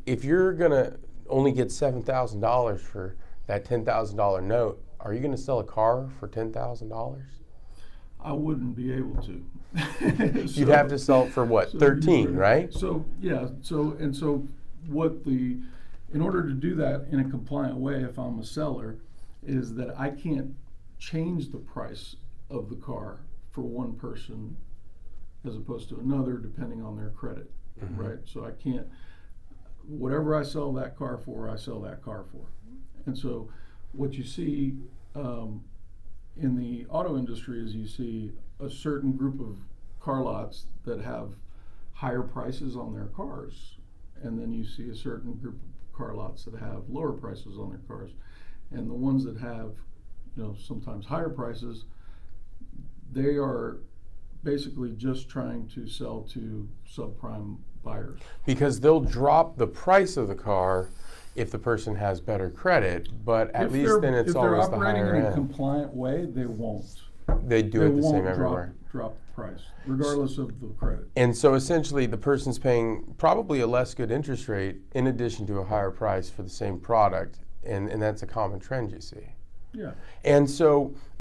if you're going to only get $7,000 for that $10,000 note, are you going to sell a car for $10,000? I wouldn't be able to. You'd have to sell it for what, 13, right? So yeah, in order to do that in a compliant way, if I'm a seller, is that I can't change the price of the car for one person as opposed to another depending on their credit, right? So I can't, whatever I sell that car for, I sell that car for. And so what you see in the auto industry is you see a certain group of car lots that have higher prices on their cars, and then you see a certain group of car lots that have lower prices on their cars. And the ones that have, sometimes higher prices, they are basically just trying to sell to subprime buyers. Because they'll drop the price of the car if the person has better credit, but at least then it's always the higher end. If they're operating in a compliant way, they won't. They do it the same everywhere. Drop the price, regardless of the credit. And so essentially the person's paying probably a less good interest rate in addition to a higher price for the same product, and that's a common trend you see. Yeah. And so